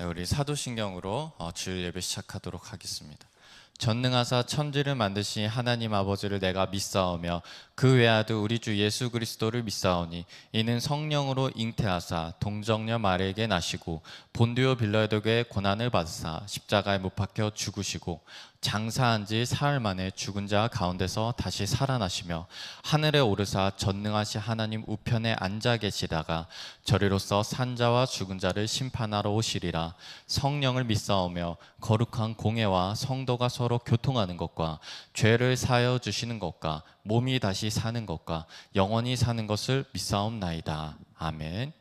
네, 우리 사도신경으로 주일 예배 시작하도록 하겠습니다. 전능하사 천지를 만드신 하나님 아버지를 내가 믿사오며 그 외아들 우리 주 예수 그리스도를 믿사오니 이는 성령으로 잉태하사 동정녀 마리에게 나시고 본디오 빌라도에게 고난을 받으사 십자가에 못 박혀 죽으시고 장사한 지 사흘 만에 죽은 자 가운데서 다시 살아나시며 하늘에 오르사 전능하신 하나님 우편에 앉아 계시다가 저리로서 산자와 죽은 자를 심판하러 오시리라. 성령을 믿사오며 거룩한 공회와 성도가 서로 교통하는 것과 죄를 사하여 주시는 것과 몸이 다시 사는 것과 영원히 사는 것을 믿사옵나이다. 아멘.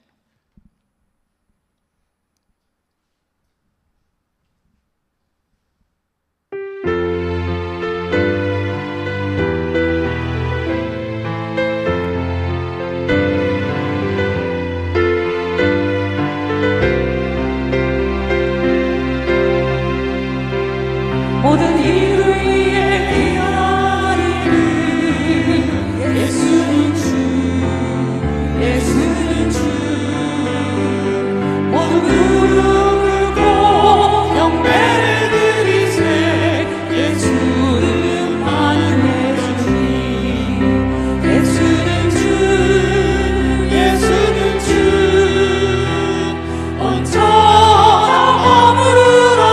모든 이를 위해 기어나리는 예수는 주, 예수는 주. 모든 무릎을 꿇고 경배를 드리세. 예수는 만유의 주님. 예수는 주, 예수는 주. 온 천하 머무르라.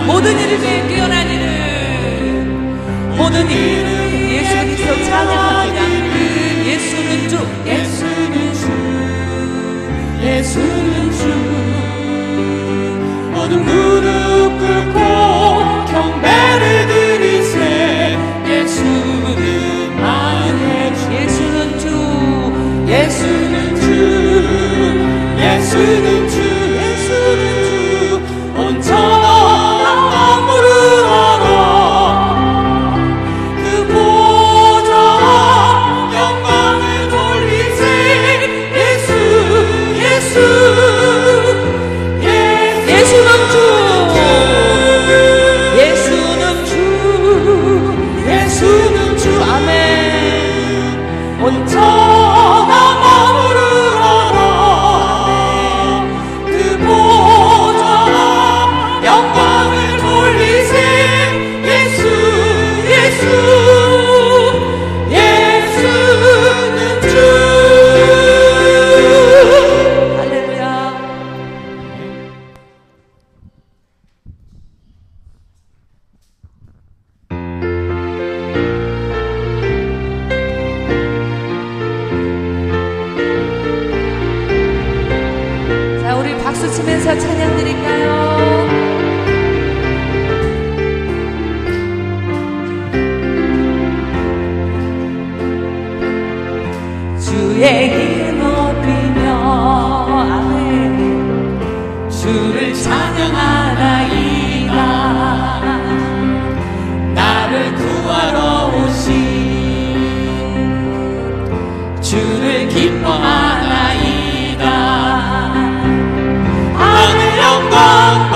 모든 일을 위해 깨어나니는 모든 일을 예수 그리스도 찬양합니다. 예수는 주, 예수는 주, 예수는 주. 모든 무릎 꿇고 경배를 드리세. 예수는 만유의 주, 예수는 주, 예수는 주, 예수는 주, 예수는 주. 온 천하 박수 치면서 찬양 드릴까요? 주의 이름 높이며 아멘. 주를 찬양하나이다. 나를 구하러 오신 주를 기뻐하나이다. 영광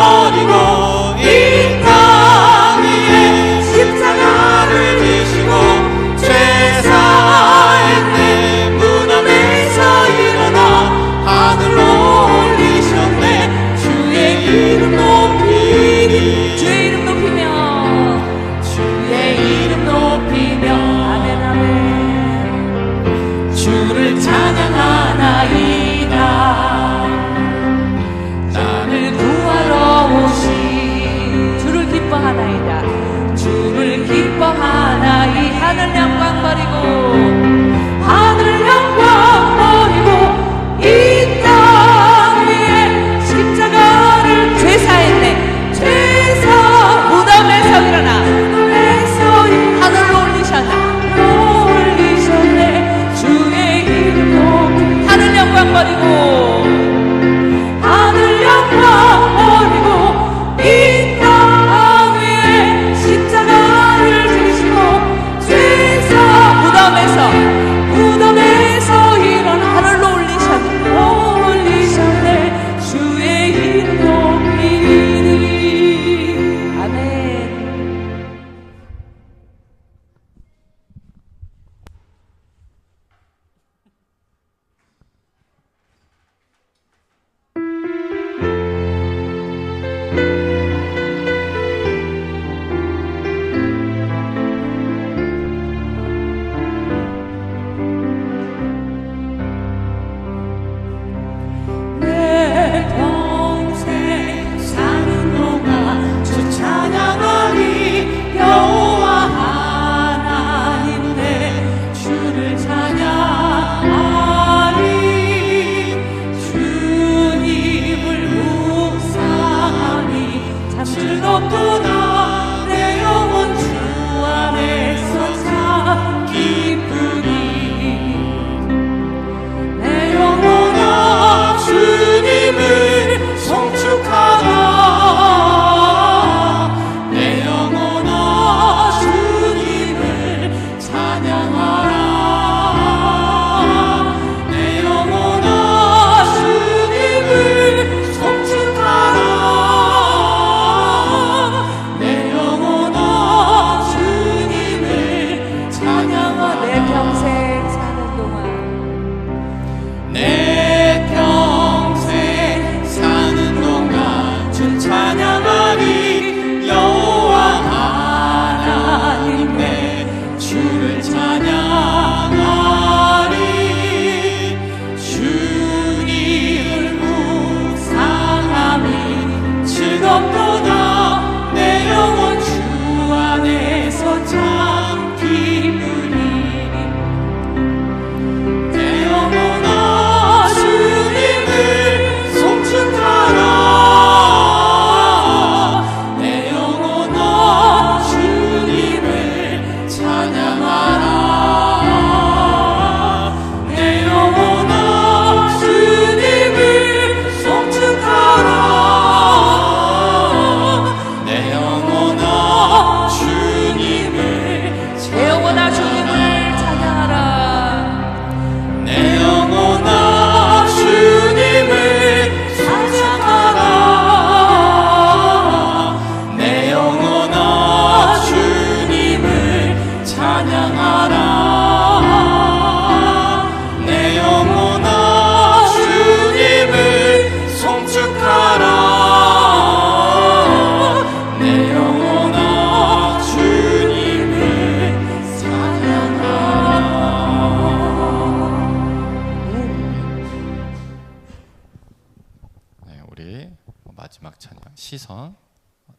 우리 마지막 찬양 시선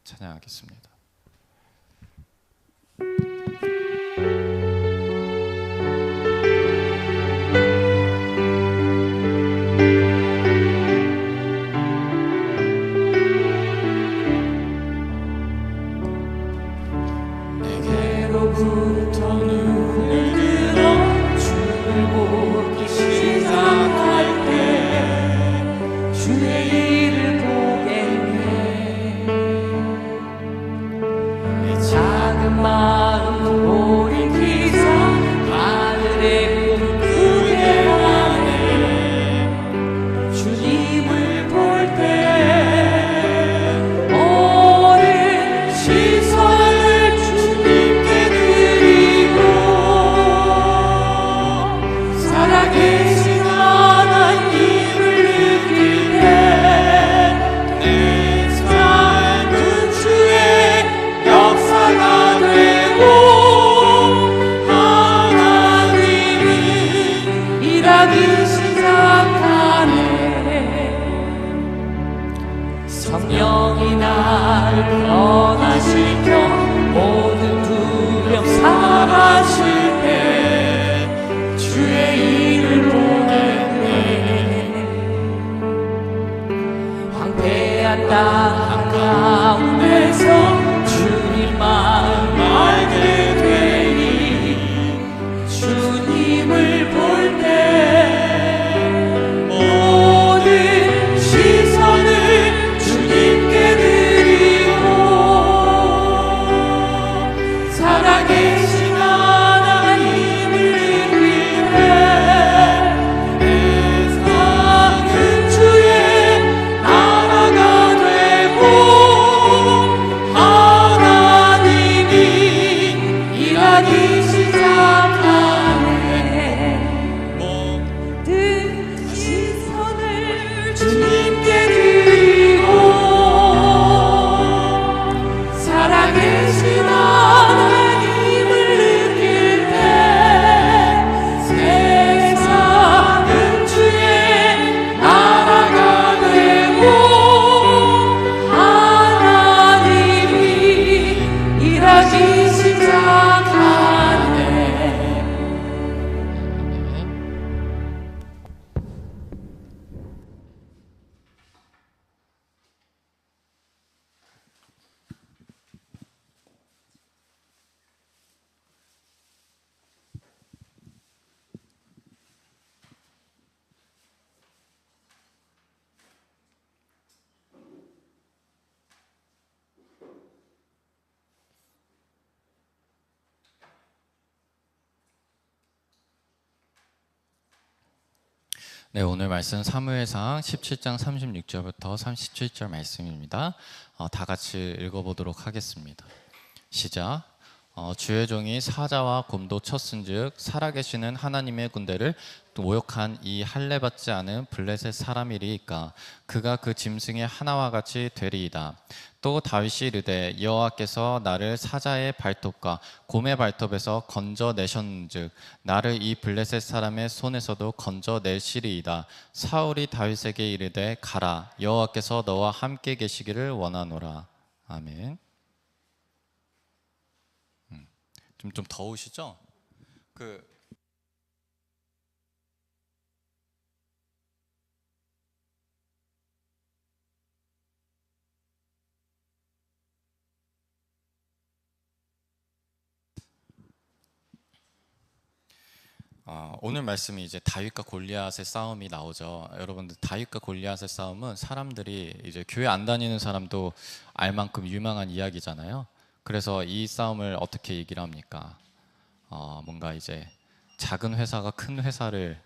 찬양하겠습니다. 내게로부터 눈을 들어 주를 보기 시작할 때 주의 일을 보겠네. 내 작은 마음 돌이키사 하늘의 꿈 꾸게 하네. 주님을 볼 때 모든 시선을 주님께 드리고 살아계신 하나님을 느낄 때 내 삶은 주의 역사가 되고 하나님이 일하기 시작하네. 성령이 나를 변화시켜 모든 두려움 사하실 때 주의 일을 보겠네. 황폐한 땅 한가운데서 주님만 알게 되니 주님을 볼 때 모든 시선을 주님께 드리고 살아계신 하나님을 느낄 때내 삶은 주의 나라가 되고 하나님이 일하기 시작하네. 모든 시선을 주님께 드리고 살아계신 하나님을 느낄 때 세상은 주의 나라가 되고 하나님이 일하기 시작하네. 네, 오늘 말씀 사무엘상 17장 36절부터 37절 말씀입니다. 다 같이 읽어보도록 하겠습니다. 시작. 주의 종이 사자와 곰도 쳤은즉 살아계시는 하나님의 군대를 모욕한 이 할례받지 않은 블레셋 사람이리이까 그가 그 짐승의 하나와 같이 되리이다. 또 다윗이 이르되 여호와께서 나를 사자의 발톱과 곰의 발톱에서 건져내셨은즉 나를 이 블레셋 사람의 손에서도 건져내시리이다. 사울이 다윗에게 이르되 가라 여호와께서 너와 함께 계시기를 원하노라. 아멘. 좀 더우시죠? 오늘 말씀이 이제 다윗과 골리앗의 싸움이 나오죠. 여러분들 다윗과 골리앗의 싸움은 사람들이 이제 교회 안 다니는 사람도 알 만큼 유명한 이야기잖아요. 그래서 이 싸움을 어떻게 얘기를 합니까? 뭔가 이제 작은 회사가 큰 회사를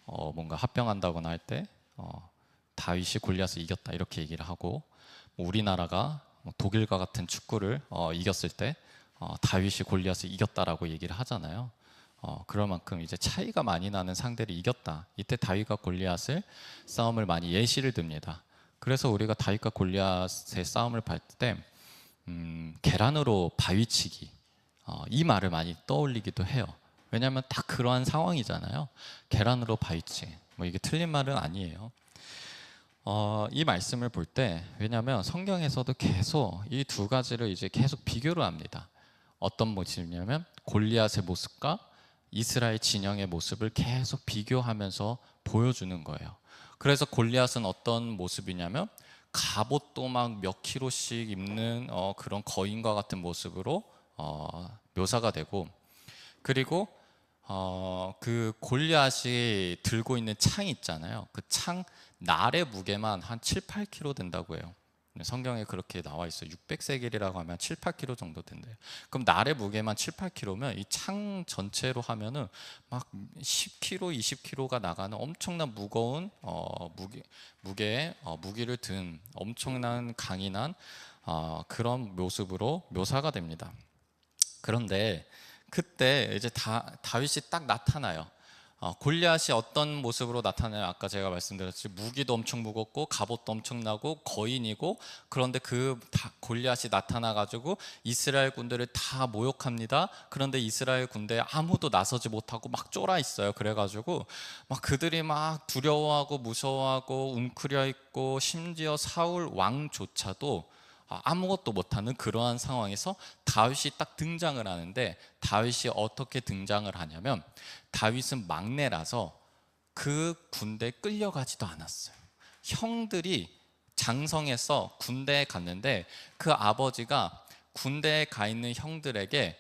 뭔가 합병한다거나 할 때 다윗이 골리앗을 이겼다 이렇게 얘기를 하고, 우리나라가 독일과 같은 축구를 이겼을 때 다윗이 골리앗을 이겼다라고 얘기를 하잖아요. 그럴 만큼 이제 차이가 많이 나는 상대를 이겼다. 이때 다윗과 골리앗을 싸움을 많이 예시를 듭니다. 그래서 우리가 다윗과 골리앗의 싸움을 볼 때 계란으로 바위치기 이 말을 많이 떠올리기도 해요. 왜냐하면 딱 그러한 상황이잖아요. 계란으로 바위치기. 뭐 이게 틀린 말은 아니에요. 이 말씀을 볼 때, 왜냐하면 성경에서도 계속 이 두 가지를 이제 계속 비교를 합니다. 어떤 모습이냐면 골리앗의 모습과 이스라엘 진영의 모습을 계속 비교하면서 보여주는 거예요. 그래서 골리앗은 어떤 모습이냐면 갑옷도 막 몇 킬로씩 입는 그런 거인과 같은 모습으로 묘사가 되고, 그리고 그 골리앗이 들고 있는 창 있잖아요. 그 창 날의 무게만 한 7, 8kg 된다고 해요. 성경에 그렇게 나와 있어요. 600세겔이라고 하면 7, 8kg 정도 된대요. 그럼 날의 무게만 7, 8kg면 이 창 전체로 하면은 막 10kg, 20kg가 나가는 엄청난 무거운 무기를 든 엄청난 강인한 그런 모습으로 묘사가 됩니다. 그런데 그때 이제 다윗이 딱 나타나요. 골리앗이 어떤 모습으로 나타나요? 아까 제가 말씀드렸듯이 무기도 엄청 무겁고 갑옷도 엄청나고 거인이고, 그런데 골리앗이 나타나가지고 이스라엘 군대를 다 모욕합니다. 그런데 이스라엘 군대에 아무도 나서지 못하고 막 쫄아 있어요. 그래가지고 막 그들이 막 두려워하고 무서워하고 웅크려 있고, 심지어 사울 왕조차도 아무것도 못하는 그러한 상황에서 다윗이 딱 등장을 하는데, 다윗이 어떻게 등장을 하냐면 다윗은 막내라서 그 군대에 끌려가지도 않았어요. 형들이 장성해서 군대에 갔는데 그 아버지가 군대에 가 있는 형들에게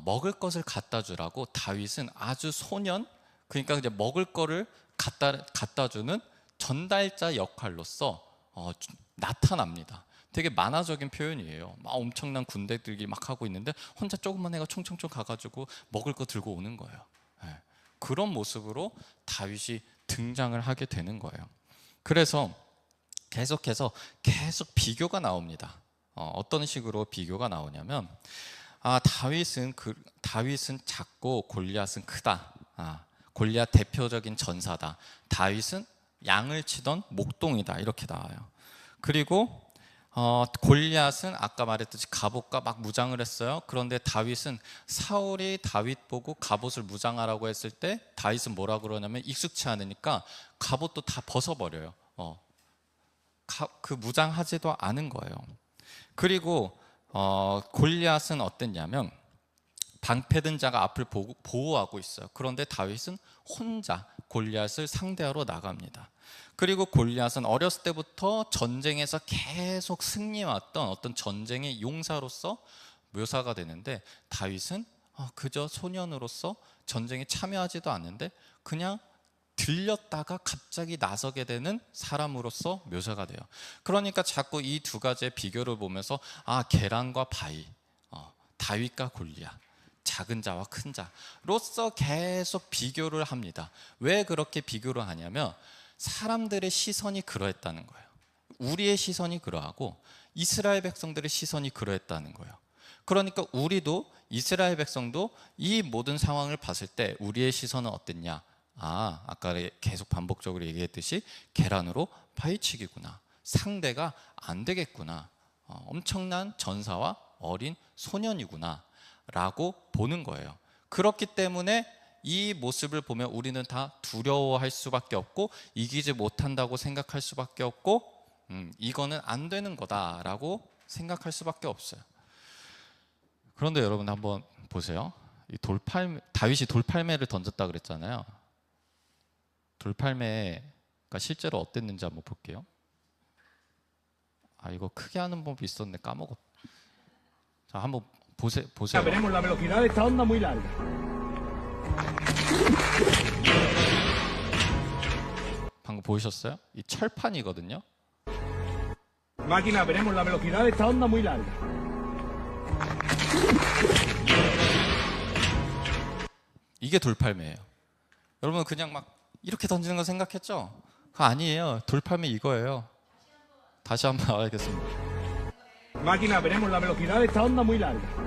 먹을 것을 갖다 주라고 다윗은 아주 소년, 그러니까 이제 먹을 거를 갖다 주는 전달자 역할로서 나타납니다. 되게 만화적인 표현이에요. 막 엄청난 군대들이 막 하고 있는데 혼자 조그만 애가 총총총 가가지고 먹을 거 들고 오는 거예요. 네. 그런 모습으로 다윗이 등장을 하게 되는 거예요. 그래서 계속해서 계속 비교가 나옵니다. 어떤 식으로 비교가 나오냐면 다윗은 작고 골리앗은 크다. 골리앗 대표적인 전사다. 다윗은 양을 치던 목동이다. 이렇게 나와요. 그리고 골리앗은 아까 말했듯이 갑옷과 막 무장을 했어요. 그런데 다윗은 사울이 다윗 보고 갑옷을 무장하라고 했을 때 다윗은 뭐라 그러냐면 익숙치 않으니까 갑옷도 다 벗어버려요. 그 무장하지도 않은 거예요. 그리고 골리앗은 어땠냐면 방패든 자가 앞을 보호하고 있어요. 그런데 다윗은 혼자 골리앗을 상대하러 나갑니다. 그리고 골리앗은 어렸을 때부터 전쟁에서 계속 승리해왔던 어떤 전쟁의 용사로서 묘사가 되는데, 다윗은 그저 소년으로서 전쟁에 참여하지도 않는데 그냥 들렸다가 갑자기 나서게 되는 사람으로서 묘사가 돼요. 그러니까 자꾸 이 두 가지의 비교를 보면서 계란과 바위, 다윗과 골리앗, 작은 자와 큰 자로서 계속 비교를 합니다. 왜 그렇게 비교를 하냐면 사람들의 시선이 그러했다는 거예요. 우리의 시선이 그러하고 이스라엘 백성들의 시선이 그러했다는 거예요. 그러니까 우리도, 이스라엘 백성도 이 모든 상황을 봤을 때 우리의 시선은 어땠냐? 아까 계속 반복적으로 얘기했듯이 계란으로 바위치기구나. 상대가 안 되겠구나. 엄청난 전사와 어린 소년이구나 라고 보는 거예요. 그렇기 때문에 이 모습을 보면 우리는 다 두려워할 수밖에 없고 이기지 못한다고 생각할 수밖에 없고 이거는 안 되는 거다라고 생각할 수밖에 없어요. 그런데 여러분 한번 보세요. 다윗이 돌팔매를 던졌다 그랬잖아요. 돌팔매가 실제로 어땠는지 한번 볼게요. 이거 크게 하는 법이 있었네. 까먹었. 자, 한번 보세요. Veremos la velocidad de esta onda muy larga. 방금 보셨어요? 이 철판이거든요. Máquina, veremos la velocidad de esta onda muy larga. 이게 돌팔매예요. 여러분 그냥 막 이렇게 던지는 거 생각했죠? 그거 아니에요. 돌팔매 이거예요. 다시 한번 알겠습니다. Máquina, veremos la velocidad de esta onda muy larga.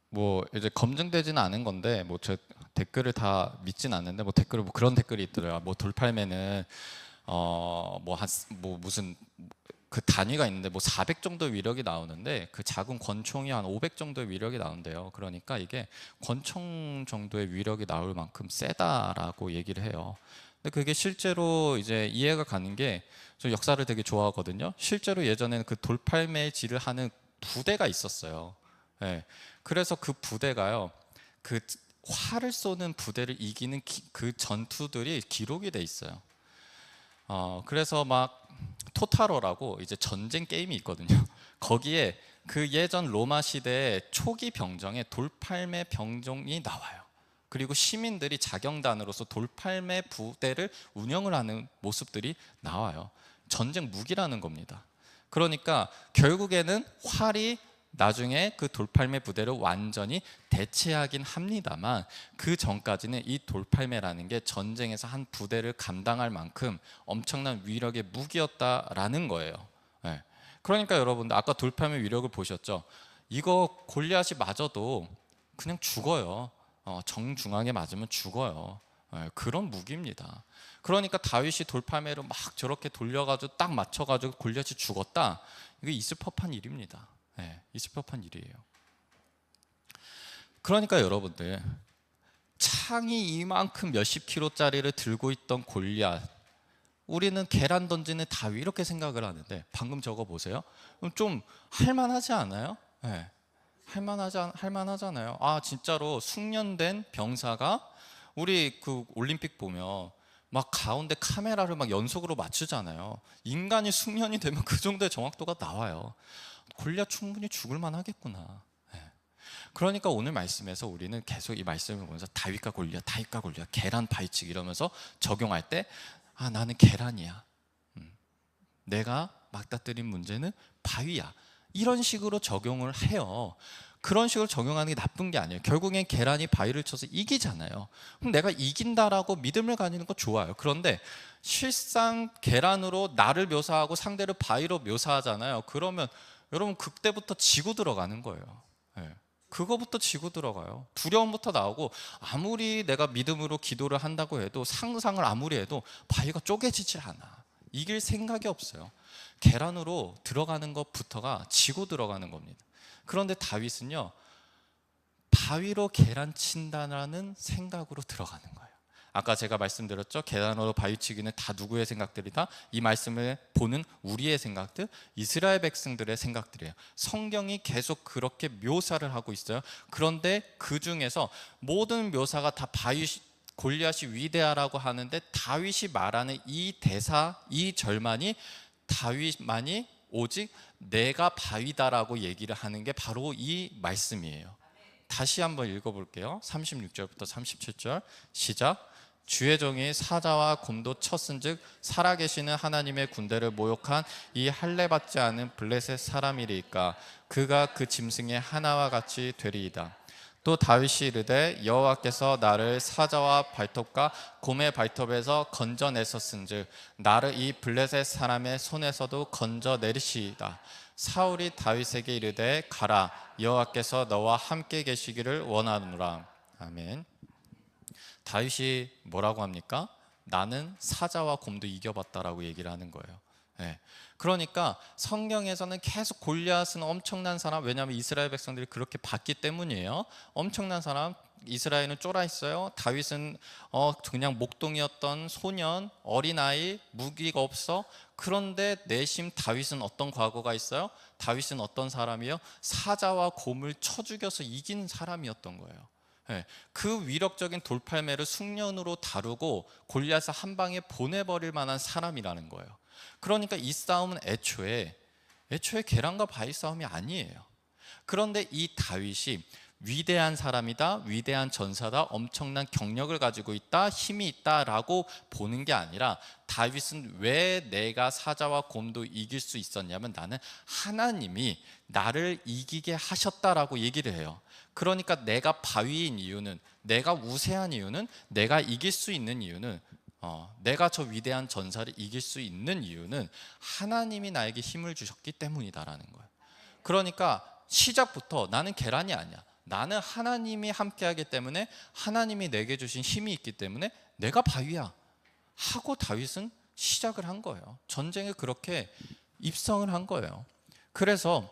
뭐 이제 검증되지는 않은 건데 뭐 저 댓글을 다 믿진 않는데 뭐 댓글에 뭐 그런 댓글이 있더라고요. 뭐 돌팔매는 무슨 그 단위가 있는데 뭐 400 정도 위력이 나오는데 그 작은 권총이 한 500 정도의 위력이 나온대요. 그러니까 이게 권총 정도의 위력이 나올 만큼 세다라고 얘기를 해요. 근데 그게 실제로 이제 이해가 가는 게, 저 역사를 되게 좋아하거든요. 실제로 예전에는 그 돌팔매질을 하는 부대가 있었어요. 예. 그래서 그 부대가요, 그 활을 쏘는 부대를 이기는 그 전투들이 기록이 돼 있어요. 그래서 막 토타로라고 이제 전쟁 게임이 있거든요. 거기에 그 예전 로마 시대의 초기 병정에 돌팔매 병정이 나와요. 그리고 시민들이 자경단으로서 돌팔매 부대를 운영을 하는 모습들이 나와요. 전쟁 무기라는 겁니다. 그러니까 결국에는 활이 나중에 그 돌팔매 부대를 완전히 대체하긴 합니다만, 그 전까지는 이 돌팔매라는 게 전쟁에서 한 부대를 감당할 만큼 엄청난 위력의 무기였다라는 거예요. 네. 그러니까 여러분들 아까 돌팔매 위력을 보셨죠? 이거 골리앗이 맞아도 그냥 죽어요. 정중앙에 맞으면 죽어요. 네, 그런 무기입니다. 그러니까 다윗이 돌팔매를 막 저렇게 돌려가지고 딱 맞춰가지고 골리앗이 죽었다, 이게 있을 법한 일입니다. 네, 있을 법한 일이에요. 그러니까 여러분들, 창이 이만큼 몇십 킬로짜리를 들고 있던 골리앗, 우리는 계란 던지는 다윗 이렇게 생각을 하는데, 방금 저거 보세요. 좀 할만하지 않아요? 네, 할만하잖아요. 아, 진짜로 숙련된 병사가, 우리 그 올림픽 보면 막 가운데 카메라를 막 연속으로 맞추잖아요. 인간이 숙련이 되면 그 정도의 정확도가 나와요. 골리앗 충분히 죽을만 하겠구나. 그러니까 오늘 말씀에서 우리는 계속 이 말씀을 보면서 다윗과 골리앗, 계란 파이치기 이러면서 적용할 때, 아, 나는 계란이야. 내가 맞닥뜨린 문제는 바위야. 이런 식으로 적용을 해요. 그런 식으로 적용하는 게 나쁜 게 아니에요. 결국엔 계란이 바위를 쳐서 이기잖아요. 그럼 내가 이긴다라고 믿음을 가지는 거 좋아요. 그런데 실상 계란으로 나를 묘사하고 상대를 바위로 묘사하잖아요. 그러면 여러분 그때부터 지고 들어가는 거예요. 네. 그거부터 지고 들어가요. 두려움부터 나오고, 아무리 내가 믿음으로 기도를 한다고 해도, 상상을 아무리 해도 바위가 쪼개지질 않아. 이길 생각이 없어요. 계란으로 들어가는 것부터가 지고 들어가는 겁니다. 그런데 다윗은요, 바위로 계란 친다라는 생각으로 들어가는 거예요. 아까 제가 말씀드렸죠. 계란으로 바위치기는 다 누구의 생각들이다? 이 말씀을 보는 우리의 생각들, 이스라엘 백성들의 생각들이에요. 성경이 계속 그렇게 묘사를 하고 있어요. 그런데 그 중에서 모든 묘사가 다 골리앗이 위대하라고 하는데, 다윗이 말하는 이 대사, 이 절만이, 다윗만이 오직 내가 바위다라고 얘기를 하는 게 바로 이 말씀이에요. 다시 한번 읽어볼게요. 36절부터 37절 시작. 주의 종이 사자와 곰도 쳤은즉 살아계시는 하나님의 군대를 모욕한 이 할례받지 않은 블레셋 사람이리까, 그가 그 짐승의 하나와 같이 되리이다. 또 다윗이 이르되 여호와께서 나를 사자와 발톱과 곰의 발톱에서 건져내셨은즉 나를 이 블레셋 사람의 손에서도 건져내리시이다. 사울이 다윗에게 이르되 가라, 여호와께서 너와 함께 계시기를 원하노라. 아멘. 다윗이 뭐라고 합니까? 나는 사자와 곰도 이겨봤다라고 얘기를 하는 거예요. 네. 그러니까 성경에서는 계속 골리앗은 엄청난 사람, 왜냐하면 이스라엘 백성들이 그렇게 봤기 때문이에요. 엄청난 사람, 이스라엘은 쫄아 있어요. 다윗은 그냥 목동이었던 소년, 어린아이, 무기가 없어. 그런데 내심 다윗은 어떤 과거가 있어요? 다윗은 어떤 사람이에요? 사자와 곰을 쳐 죽여서 이긴 사람이었던 거예요. 네, 그 위력적인 돌팔매를 숙련으로 다루고 골리앗을 한 방에 보내버릴 만한 사람이라는 거예요. 그러니까 이 싸움은 애초에 계란과 바위 싸움이 아니에요. 그런데 이 다윗이 위대한 사람이다, 위대한 전사다, 엄청난 경력을 가지고 있다, 힘이 있다라고 보는 게 아니라, 다윗은 왜 내가 사자와 곰도 이길 수 있었냐면, 나는 하나님이 나를 이기게 하셨다라고 얘기를 해요. 그러니까 내가 바위인 이유는, 내가 우세한 이유는, 내가 이길 수 있는 이유는, 내가 저 위대한 전사를 이길 수 있는 이유는 하나님이 나에게 힘을 주셨기 때문이다라는 거예요. 그러니까 시작부터 나는 계란이 아니야. 나는 하나님이 함께하기 때문에, 하나님이 내게 주신 힘이 있기 때문에 내가 바위야 하고 다윗은 시작을 한 거예요. 전쟁을 그렇게 입성을 한 거예요. 그래서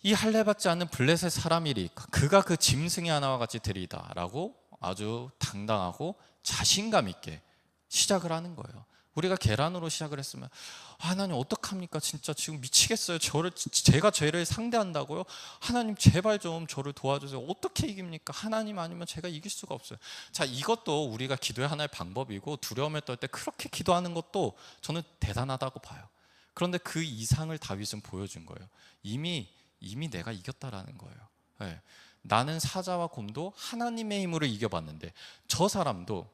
이 할례 받지 않는 블레셋 사람이리 그가 그 짐승이 하나와 같이 되리이다 라고 아주 당당하고 자신감 있게 시작을 하는 거예요. 우리가 계란으로 시작을 했으면 하나님 어떡합니까? 진짜 지금 미치겠어요. 제가 죄를 상대한다고요? 하나님 제발 좀 저를 도와주세요. 어떻게 이깁니까? 하나님 아니면 제가 이길 수가 없어요. 자, 이것도 우리가 기도의 하나의 방법이고 두려움에 떨 때 그렇게 기도하는 것도 저는 대단하다고 봐요. 그런데 그 이상을 다윗은 보여준 거예요. 이미 내가 이겼다라는 거예요. 네. 나는 사자와 곰도 하나님의 힘으로 이겨봤는데 저 사람도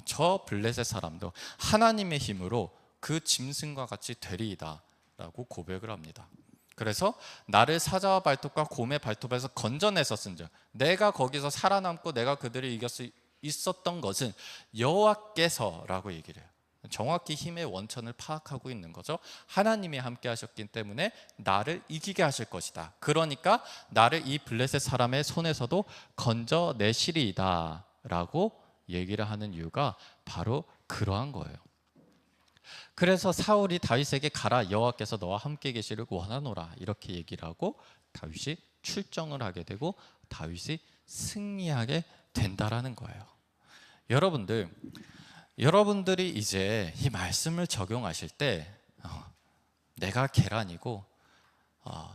저 블레셋 사람도 하나님의 힘으로 그 짐승과 같이 되리이다 라고 고백을 합니다. 그래서 나를 사자와 발톱과 곰의 발톱에서 건져내셨은즉 내가 거기서 살아남고 내가 그들을 이길 수 있었던 것은 여호와께서라고 얘기를 해요. 정확히 힘의 원천을 파악하고 있는 거죠. 하나님이 함께 하셨기 때문에 나를 이기게 하실 것이다. 그러니까 나를 이 블레셋 사람의 손에서도 건져내시리이다 라고 얘기를 하는 이유가 바로 그러한 거예요. 그래서 사울이 다윗에게 가라, 여호와께서 너와 함께 계시를 원하노라 이렇게 얘기를 하고 다윗이 출정을 하게 되고 다윗이 승리하게 된다라는 거예요. 여러분들이 이제 이 말씀을 적용하실 때 내가 계란이고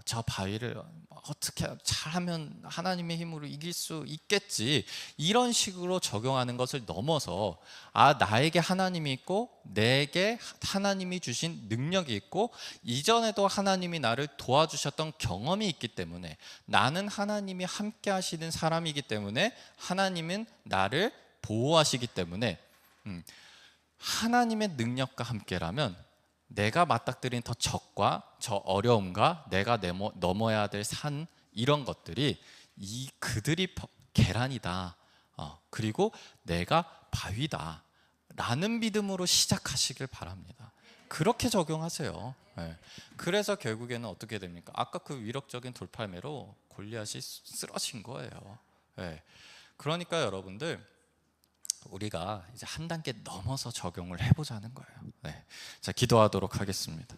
저 바위를 어떻게 잘하면 하나님의 힘으로 이길 수 있겠지 이런 식으로 적용하는 것을 넘어서 나에게 하나님이 있고 내게 하나님이 주신 능력이 있고 이전에도 하나님이 나를 도와주셨던 경험이 있기 때문에 나는 하나님이 함께 하시는 사람이기 때문에 하나님은 나를 보호하시기 때문에 하나님의 능력과 함께라면 내가 맞닥뜨린 더 적과 저 어려움과 내가 넘어야 될 산 이런 것들이 그들이 계란이다 그리고 내가 바위다 라는 믿음으로 시작하시길 바랍니다. 그렇게 적용하세요. 네. 그래서 결국에는 어떻게 됩니까? 아까 그 위력적인 돌팔매로 골리앗이 쓰러진 거예요. 네. 그러니까 여러분들 우리가 이제 한 단계 넘어서 적용을 해보자는 거예요. 네. 자, 기도하도록 하겠습니다.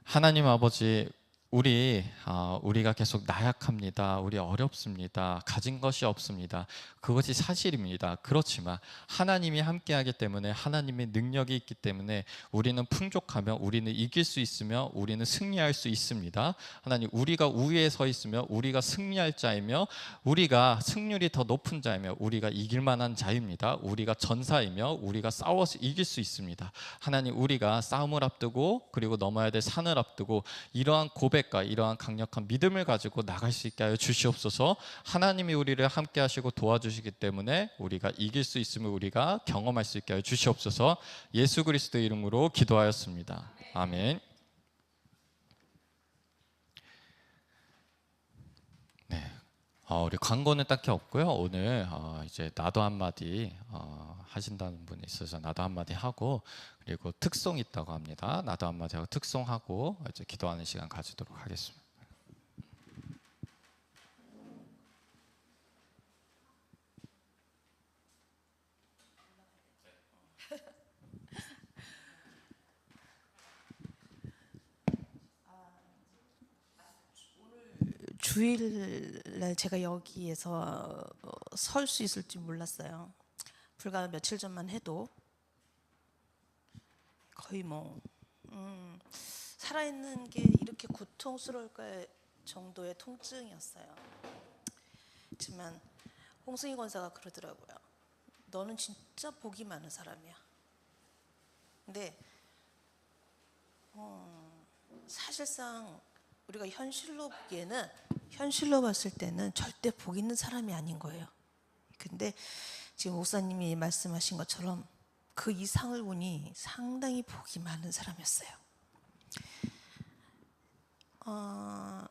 하나님 아버지, 우리가 계속 나약합니다. 우리 어렵습니다. 가진 것이 없습니다. 그것이 사실입니다. 그렇지만 하나님이 함께하기 때문에 하나님의 능력이 있기 때문에 우리는 풍족하며 우리는 이길 수 있으며 우리는 승리할 수 있습니다. 하나님, 우리가 우위에 서 있으며 우리가 승리할 자이며 우리가 승률이 더 높은 자이며 우리가 이길 만한 자입니다. 우리가 전사이며 우리가 싸워서 이길 수 있습니다. 하나님, 우리가 싸움을 앞두고 그리고 넘어야 될 산을 앞두고 이러한 고백과 이러한 강력한 믿음을 가지고 나갈 수 있게 하여 주시옵소서. 하나님이 우리를 함께 하시고 도와주시기 때문에 우리가 이길 수 있음을 우리가 경험할 수 있게 하여 주시옵소서. 예수 그리스도의 이름으로 기도하였습니다. 아멘. 네, 우리 광고는 딱히 없고요. 오늘 이제 나도 한마디 하신다는 분이 있어서 나도 한마디 하고 그리고 특송 있다고 합니다. 나도 한마디 하고 특송하고 이제 기도하는 시간 가지도록 하겠습니다. 주일날 제가 여기에서 설 수 있을지 몰랐어요. 불과 며칠 전만 해도 거의 살아있는 게 이렇게 고통스러울까 정도의 통증이었어요. 하지만 홍승희 권사가 그러더라고요. 너는 진짜 복이 많은 사람이야. 근데 사실상 우리가 현실로 봤을 때는 절대 복 있는 사람이 아닌 거예요. 근데 지금 목사님이 말씀하신 것처럼 그 이상을 보니 상당히 복이 많은 사람이었어요.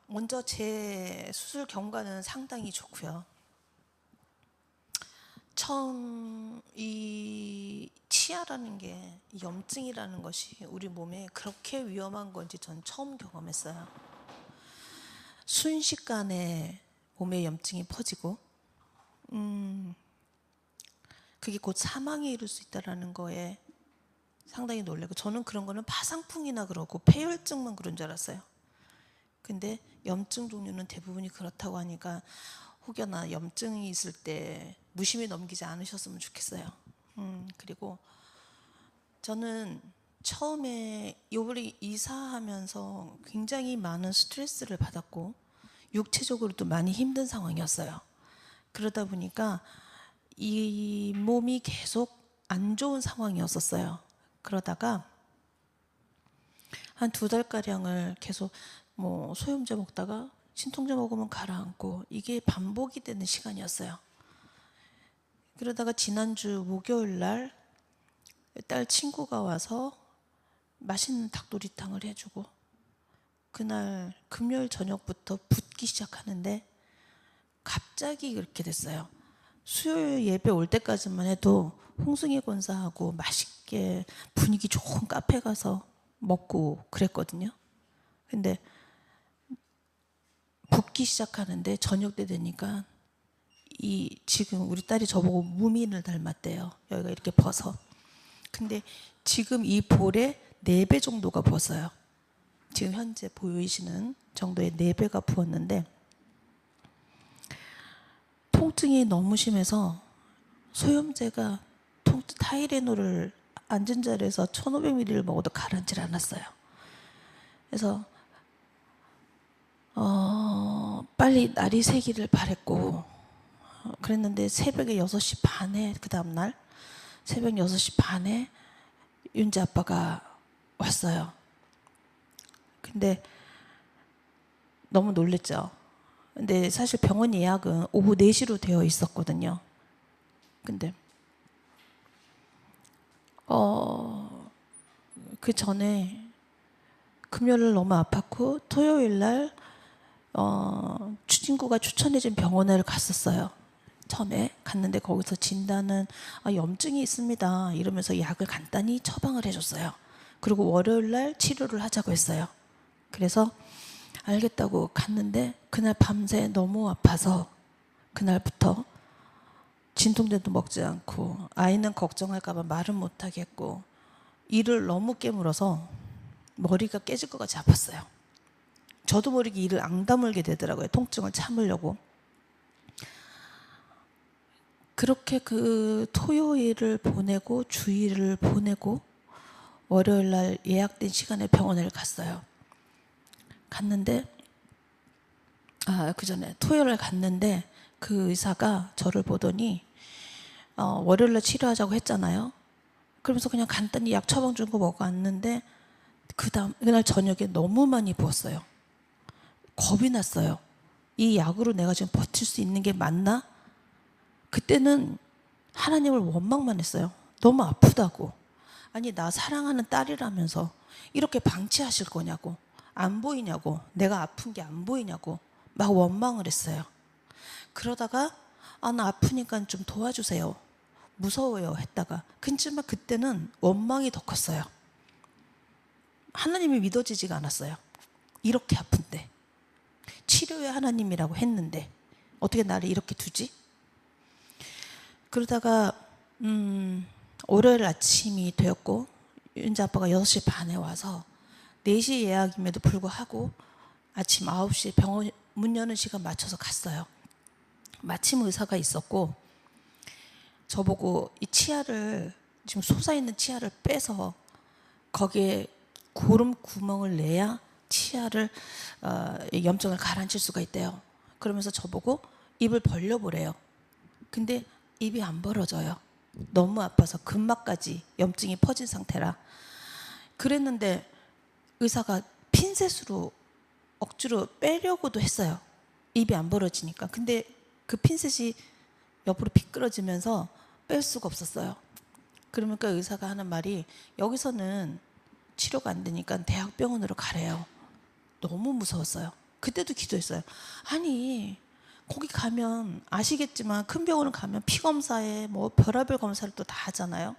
먼저 제 수술 경과는 상당히 좋고요. 처음 이 치아라는 게 염증이라는 것이 우리 몸에 그렇게 위험한 건지 전 처음 경험했어요. 순식간에 몸에 염증이 퍼지고 그게 곧 사망에 이를 수 있다는 거에 상당히 놀래고 저는 그런 거는 파상풍이나 그러고 폐혈증만 그런 줄 알았어요. 근데 염증 종류는 대부분이 그렇다고 하니까 혹여나 염증이 있을 때 무심히 넘기지 않으셨으면 좋겠어요. 그리고 저는 처음에 요번에 이사하면서 굉장히 많은 스트레스를 받았고 육체적으로도 많이 힘든 상황이었어요. 그러다 보니까 이 몸이 계속 안 좋은 상황이었었어요. 그러다가 한 2달가량을 계속 뭐 소염제 먹다가 진통제 먹으면 가라앉고 이게 반복이 되는 시간이었어요. 그러다가 지난주 목요일 날 딸 친구가 와서 맛있는 닭도리탕을 해주고 그날 금요일 저녁부터 붓기 시작하는데 갑자기 그렇게 됐어요. 수요일 예배 올 때까지만 해도 홍승희 권사하고 맛있게 분위기 좋은 카페 가서 먹고 그랬거든요. 근데 붓기 시작하는데 저녁 때 되니까 이 지금 우리 딸이 저보고 무민을 닮았대요. 여기가 이렇게 벗어. 근데 지금 이 볼에 4배 정도가 부었어요. 지금 현재 보이시는 정도의 4배가 부었는데 통증이 너무 심해서 소염제가 타이레놀을 앉은 자리에서 1500ml를 먹어도 가라앉질 않았어요. 그래서 빨리 날이 새기를 바랬고 그랬는데 새벽에 6시 반에 그 다음날 새벽 6시 반에 윤지 아빠가 왔어요. 근데 너무 놀랬죠. 근데 사실 병원 예약은 오후 4시로 되어 있었거든요. 근데 그 전에 금요일 너무 아팠고 토요일 날 친구가 추천해준 병원을 갔었어요. 처음에 갔는데 거기서 진단은 염증이 있습니다 이러면서 약을 간단히 처방을 해줬어요. 그리고 월요일 날 치료를 하자고 했어요. 그래서 알겠다고 갔는데 그날 밤새 너무 아파서 그날부터 진통제도 먹지 않고 아이는 걱정할까 봐 말은 못 하겠고 이를 너무 깨물어서 머리가 깨질 것 같이 아팠어요. 저도 모르게 이를 앙다물게 되더라고요. 통증을 참으려고. 그렇게 그 토요일을 보내고 주일을 보내고 월요일 날 예약된 시간에 병원을 갔어요. 갔는데 그 전에 토요일에 갔는데 그 의사가 저를 보더니 월요일 날 치료하자고 했잖아요. 그러면서 그냥 간단히 약 처방 준 거 먹었는데 그날 저녁에 너무 많이 부었어요. 겁이 났어요. 이 약으로 내가 지금 버틸 수 있는 게 맞나? 그때는 하나님을 원망만 했어요. 너무 아프다고. 아니 나 사랑하는 딸이라면서 이렇게 방치하실 거냐고. 안 보이냐고. 내가 아픈 게 안 보이냐고. 막 원망을 했어요. 그러다가 나 아프니까 좀 도와주세요. 무서워요 했다가 근데 그때는 원망이 더 컸어요. 하나님이 믿어지지가 않았어요. 이렇게 아픈데 치료의 하나님이라고 했는데 어떻게 나를 이렇게 두지? 그러다가 월요일 아침이 되었고 윤지 아빠가 6시 반에 와서 4시 예약임에도 불구하고 아침 9시에 병원 문 여는 시간 맞춰서 갔어요. 마침 의사가 있었고 저보고 이 치아를 지금 솟아있는 치아를 빼서 거기에 고름 구멍을 내야 치아를 염증을 가라앉힐 수가 있대요. 그러면서 저보고 입을 벌려보래요. 근데 입이 안 벌어져요. 너무 아파서 근막까지 염증이 퍼진 상태라. 그랬는데 의사가 핀셋으로 억지로 빼려고도 했어요. 입이 안 벌어지니까. 근데 그 핀셋이 옆으로 미끄러지면서 뺄 수가 없었어요. 그러니까 의사가 하는 말이 여기서는 치료가 안 되니까 대학병원으로 가래요. 너무 무서웠어요. 그때도 기도했어요. 아니 거기 가면 아시겠지만 큰 병원을 가면 피검사에 뭐 별의별 검사를 또 다 하잖아요.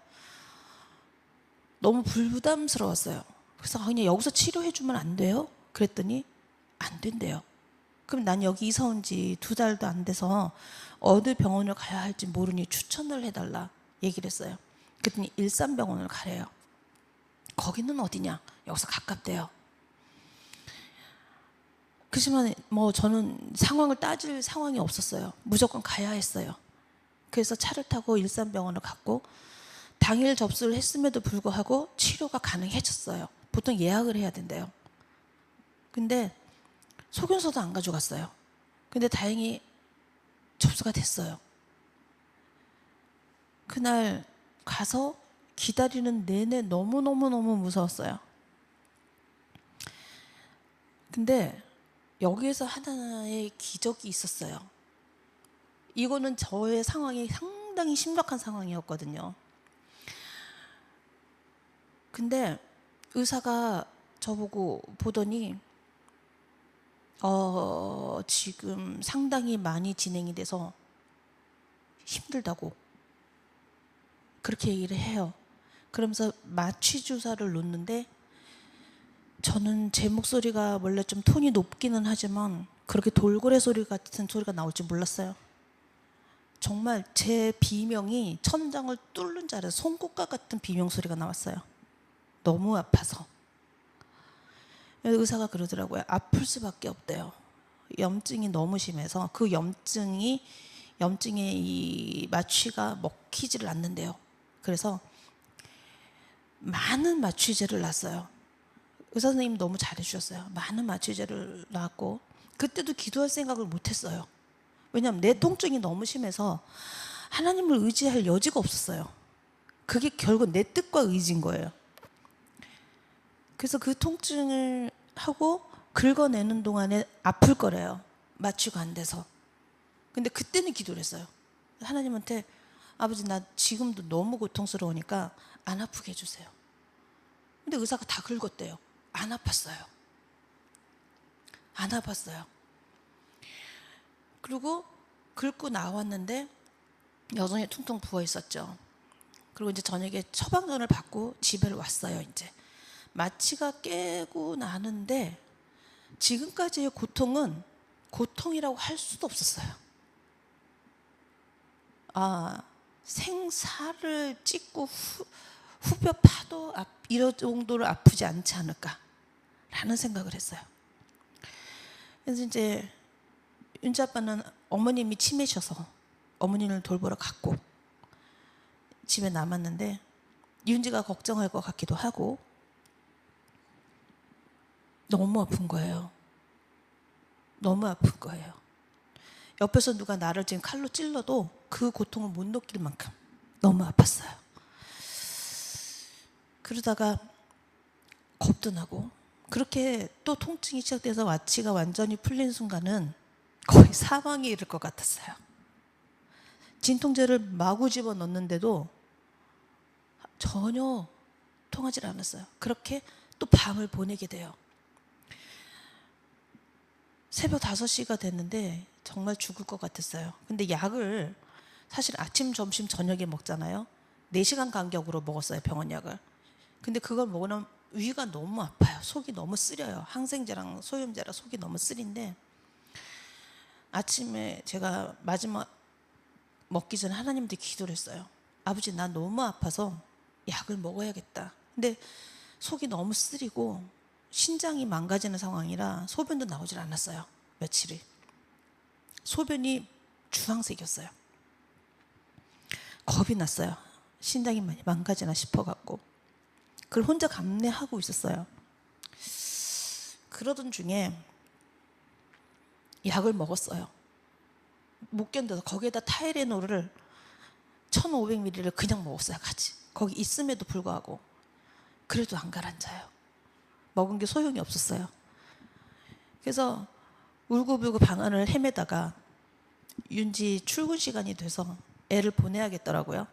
너무 부담스러웠어요. 그래서 그냥 여기서 치료해주면 안 돼요? 그랬더니 안 된대요. 그럼 난 여기 이사 온 지 2달도 안 돼서 어느 병원을 가야 할지 모르니 추천을 해달라 얘기를 했어요. 그랬더니 일산병원을 가래요. 거기는 어디냐? 여기서 가깝대요. 그렇지만 뭐 저는 상황을 따질 상황이 없었어요. 무조건 가야 했어요. 그래서 차를 타고 일산병원을 갔고 당일 접수를 했음에도 불구하고 치료가 가능해졌어요. 보통 예약을 해야 된대요. 근데 소견서도 안 가져갔어요. 근데 다행히 접수가 됐어요. 그날 가서 기다리는 내내 너무너무너무 무서웠어요. 근데 여기에서 하나의 기적이 있었어요. 이거는 저의 상황이 상당히 심각한 상황이었거든요. 근데 의사가 저보고 보더니 지금 상당히 많이 진행이 돼서 힘들다고 그렇게 얘기를 해요. 그러면서 마취 주사를 놓는데 저는 제 목소리가 원래 좀 톤이 높기는 하지만 그렇게 돌고래 소리 같은 소리가 나올 줄 몰랐어요. 정말 제 비명이 천장을 뚫는 줄 알아서 손꼽과 같은 비명 소리가 나왔어요. 너무 아파서. 의사가 그러더라고요. 아플 수밖에 없대요. 염증이 너무 심해서 그 염증에 이 마취가 먹히지를 않는데요. 그래서 많은 마취제를 놨어요. 의사 선생님 너무 잘해주셨어요. 많은 마취제를 놨고 그때도 기도할 생각을 못했어요. 왜냐하면 내 통증이 너무 심해서 하나님을 의지할 여지가 없었어요. 그게 결국 내 뜻과 의지인 거예요. 그래서 그 통증을 하고 긁어내는 동안에 아플 거래요. 마취가 안 돼서. 근데 그때는 기도를 했어요. 하나님한테 아버지 나 지금도 너무 고통스러우니까 안 아프게 해주세요. 근데 의사가 다 긁었대요. 안 아팠어요. 안 아팠어요. 그리고 긁고 나왔는데 여전히 퉁퉁 부어 있었죠. 그리고 이제 저녁에 처방전을 받고 집에 왔어요. 이제 마취가 깨고 나는데 지금까지의 고통은 고통이라고 할 수도 없었어요. 생사를 찢고 후벼 파도 이런 정도로 아프지 않지 않을까라는 생각을 했어요. 그래서 이제 윤지 아빠는 어머님이 치매셔서 어머니를 돌보러 갔고 집에 남았는데 윤지가 걱정할 것 같기도 하고 너무 아픈 거예요. 너무 아픈 거예요. 옆에서 누가 나를 지금 칼로 찔러도 그 고통을 못 느낄 만큼 너무 아팠어요. 그러다가 겁도 나고 그렇게 또 통증이 시작돼서 마취가 완전히 풀린 순간은 거의 사망에 이를 것 같았어요. 진통제를 마구 집어넣는데도 전혀 통하지 않았어요. 그렇게 또 밤을 보내게 돼요. 새벽 5시가 됐는데 정말 죽을 것 같았어요. 근데 약을 사실 아침, 점심, 저녁에 먹잖아요. 4시간 간격으로 먹었어요, 병원 약을. 근데 그걸 먹으면 위가 너무 아파요. 속이 너무 쓰려요. 항생제랑 소염제랑 속이 너무 쓰린데 아침에 제가 마지막 먹기 전에 하나님한테 기도를 했어요. 아버지 나 너무 아파서 약을 먹어야겠다. 근데 속이 너무 쓰리고 신장이 망가지는 상황이라 소변도 나오질 않았어요. 며칠이. 소변이 주황색이었어요. 겁이 났어요. 신장이 많이 망가지나 싶어갖고. 그걸 혼자 감내하고 있었어요. 그러던 중에 약을 먹었어요. 못 견뎌서 거기에다 타이레놀을 1500ml를 그냥 먹었어요. 같이. 거기 있음에도 불구하고. 그래도 안 가라앉아요. 먹은 게 소용이 없었어요. 그래서 울고불고 방안을 헤매다가 윤지 출근 시간이 돼서 애를 보내야겠더라고요.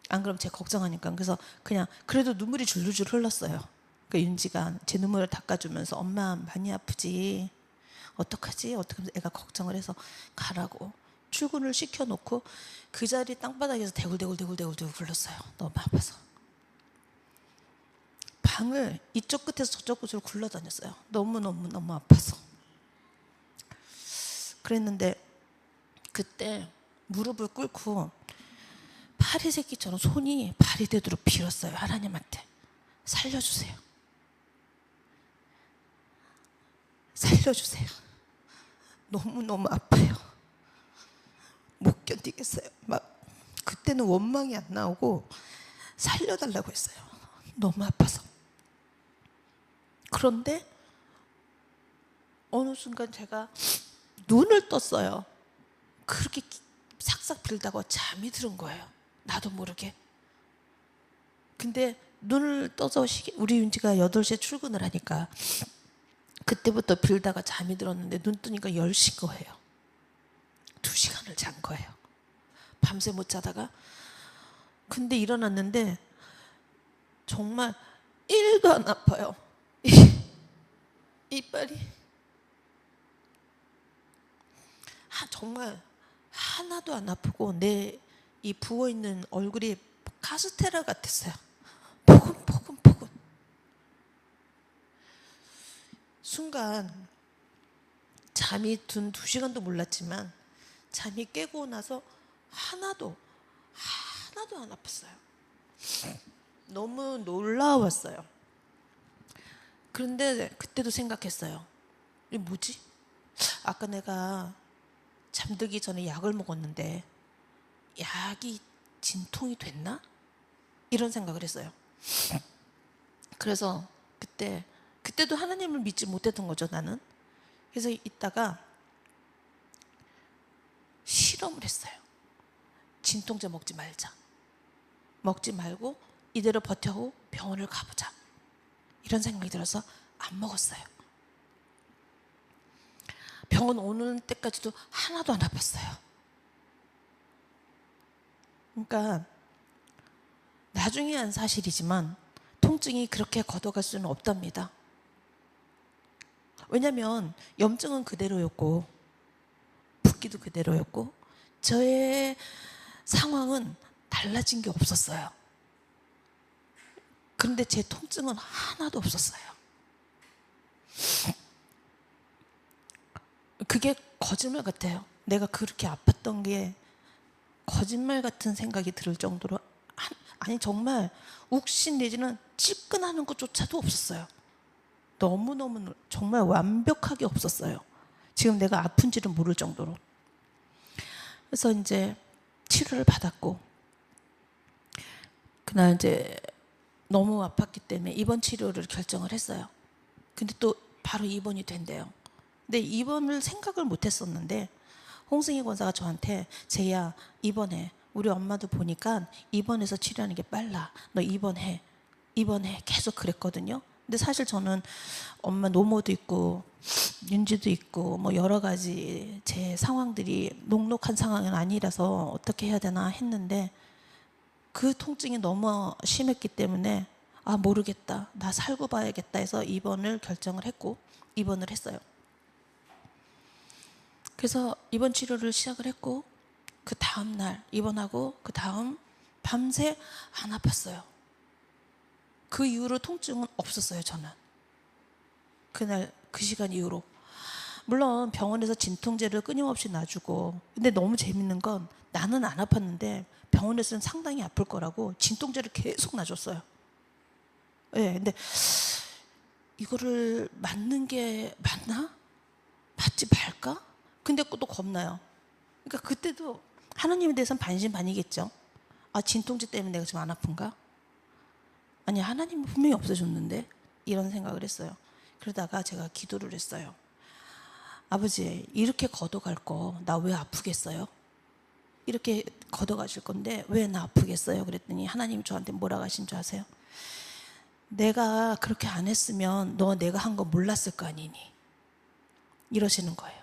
안 그러면 제가 걱정하니까. 그래서 그냥 그래도 눈물이 줄줄줄 흘렀어요. 그 윤지가 제 눈물을 닦아주면서 엄마 많이 아프지? 어떡하지? 어떡하면서 애가 걱정을 해서 가라고 출근을 시켜놓고 그 자리 땅바닥에서 대굴대굴 굴렀어요. 너무 아파서. 방을 이쪽 끝에서 저쪽 끝으로 굴러다녔어요. 너무 아파서. 그랬는데 그때 무릎을 꿇고 파리 새끼처럼 손이 발이 되도록 빌었어요. 하나님한테. 살려주세요. 살려주세요. 너무너무 아파요. 못 견디겠어요. 막 그때는 원망이 안 나오고 살려달라고 했어요. 너무 아파서. 그런데 어느 순간 제가 눈을 떴어요. 그렇게 싹싹 빌다가 잠이 들은 거예요. 나도 모르게. 근데 눈을 떠서 우리 윤지가 8시에 출근을 하니까 그때부터 빌다가 잠이 들었는데 눈 뜨니까 10시인 거예요. 2시간을 잔 거예요. 밤새 못 자다가. 근데 일어났는데 정말 1도 안 아파요. 이빨이 정말 하나도 안 아프고 내 이 부어있는 얼굴이 카스테라 같았어요. 포근포근. 순간 잠이 든 2시간도 몰랐지만 잠이 깨고 나서 하나도 안 아팠어요. 너무 놀라웠어요. 그런데 그때도 생각했어요. 이게 뭐지? 아까 내가 잠들기 전에 약을 먹었는데 약이 진통이 됐나? 이런 생각을 했어요. 그래서 그때도 하나님을 믿지 못했던 거죠, 나는. 그래서 이따가 실험을 했어요. 진통제 먹지 말자. 먹지 말고 이대로 버텨고 병원을 가보자. 이런 생각이 들어서 안 먹었어요. 병원 오는 때까지도 하나도 안 아팠어요. 그러니까 나중에 한 사실이지만 통증이 그렇게 걷어갈 수는 없답니다. 왜냐하면 염증은 그대로였고 붓기도 그대로였고 저의 상황은 달라진 게 없었어요. 그런데 제 통증은 하나도 없었어요. 그게 거짓말 같아요. 내가 그렇게 아팠던 게 거짓말 같은 생각이 들 정도로 아니 정말 욱신 내지는 찌끈하는 것조차도 없었어요. 너무너무 정말 완벽하게 없었어요. 지금 내가 아픈지를 모를 정도로. 그래서 이제 치료를 받았고 그날 이제 너무 아팠기 때문에 입원 치료를 결정을 했어요. 근데 또 바로 입원이 된대요. 근데 입원을 생각을 못 했었는데 홍승희 권사가 저한테 제이야 입원해. 우리 엄마도 보니까 입원해서 치료하는 게 빨라. 너 입원해. 계속 그랬거든요. 근데 사실 저는 엄마 노모도 있고 윤지도 있고 뭐 여러 가지 제 상황들이 녹록한 상황은 아니라서 어떻게 해야 되나 했는데 그 통증이 너무 심했기 때문에 모르겠다. 나 살고 봐야겠다 해서 입원을 결정을 했고 입원을 했어요. 그래서 입원 치료를 시작을 했고 그 다음 날 입원하고 그 다음 밤새 안 아팠어요. 그 이후로 통증은 없었어요. 저는 그날 그 시간 이후로. 물론 병원에서 진통제를 끊임없이 놔주고 근데 너무 재밌는 건 나는 안 아팠는데 병원에서는 상당히 아플 거라고 진통제를 계속 놔줬어요. 예, 근데 이거를 맞는 게 맞나? 맞지 말까? 근데 또 겁나요. 그러니까 그때도 하나님에 대해서는 반신반의겠죠. 진통제 때문에 내가 지금 안 아픈가? 아니 하나님은 분명히 없애줬는데 이런 생각을 했어요. 그러다가 제가 기도를 했어요. 아버지 이렇게 걷어갈 거 나 왜 아프겠어요? 이렇게 걷어가실 건데 왜 나 아프겠어요? 그랬더니 하나님이 저한테 뭐라고 하신 줄 아세요? 내가 그렇게 안 했으면 너 내가 한 거 몰랐을 거 아니니 이러시는 거예요.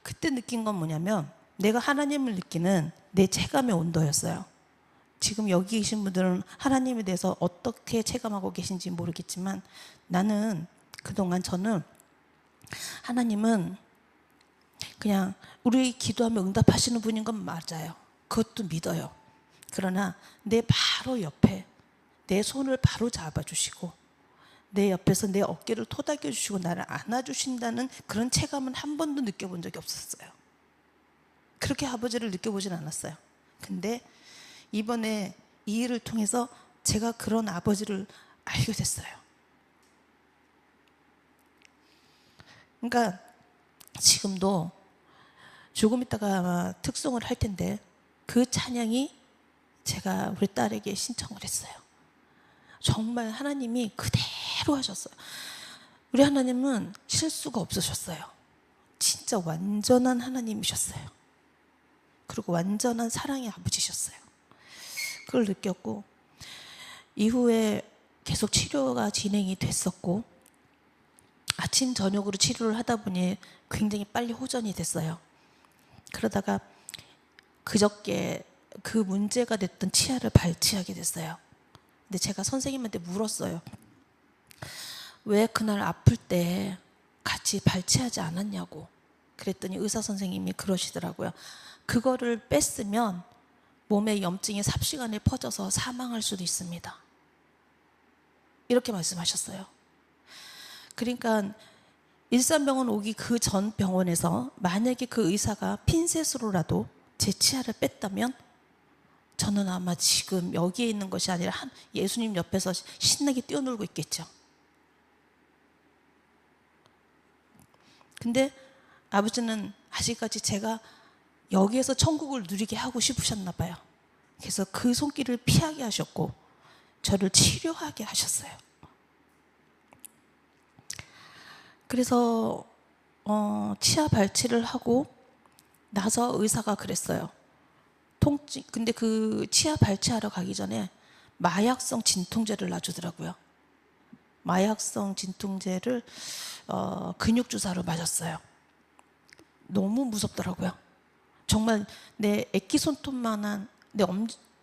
그때 느낀 건 뭐냐면 내가 하나님을 느끼는 내 체감의 온도였어요. 지금 여기 계신 분들은 하나님에 대해서 어떻게 체감하고 계신지 모르겠지만 나는 그동안 저는 하나님은 그냥 우리 기도하면 응답하시는 분인 건 맞아요. 그것도 믿어요. 그러나 내 바로 옆에 내 손을 바로 잡아주시고 내 옆에서 내 어깨를 토닥여 주시고 나를 안아주신다는 그런 체감은 한 번도 느껴본 적이 없었어요. 그렇게 아버지를 느껴보진 않았어요. 근데 이번에 이 일을 통해서 제가 그런 아버지를 알게 됐어요. 그러니까 지금도 조금 있다가 아마 특송을 할 텐데 그 찬양이 제가 우리 딸에게 신청을 했어요. 정말 하나님이 그대로 하셨어요. 우리 하나님은 실수가 없으셨어요. 진짜 완전한 하나님이셨어요. 그리고 완전한 사랑의 아버지셨어요. 그걸 느꼈고 이후에 계속 치료가 진행이 됐었고 아침 저녁으로 치료를 하다 보니 굉장히 빨리 호전이 됐어요. 그러다가 그저께 그 문제가 됐던 치아를 발치하게 됐어요. 근데 제가 선생님한테 물었어요. 왜 그날 아플 때 같이 발치하지 않았냐고. 그랬더니 의사 선생님이 그러시더라고요. 그거를 뺐으면 몸에 염증이 삽시간에 퍼져서 사망할 수도 있습니다. 이렇게 말씀하셨어요. 그러니까 일산병원 오기 그 전 병원에서 만약에 그 의사가 핀셋으로라도 제 치아를 뺐다면 저는 아마 지금 여기에 있는 것이 아니라 예수님 옆에서 신나게 뛰어놀고 있겠죠. 근데 아버지는 아직까지 제가 여기에서 천국을 누리게 하고 싶으셨나 봐요. 그래서 그 손길을 피하게 하셨고 저를 치료하게 하셨어요. 그래서 치아 발치를 하고 나서 의사가 그랬어요. 근데 그 치아 발치하러 가기 전에 마약성 진통제를 놔주더라고요. 마약성 진통제를 근육 주사로 맞았어요. 너무 무섭더라고요. 정말 내 애기 손톱만한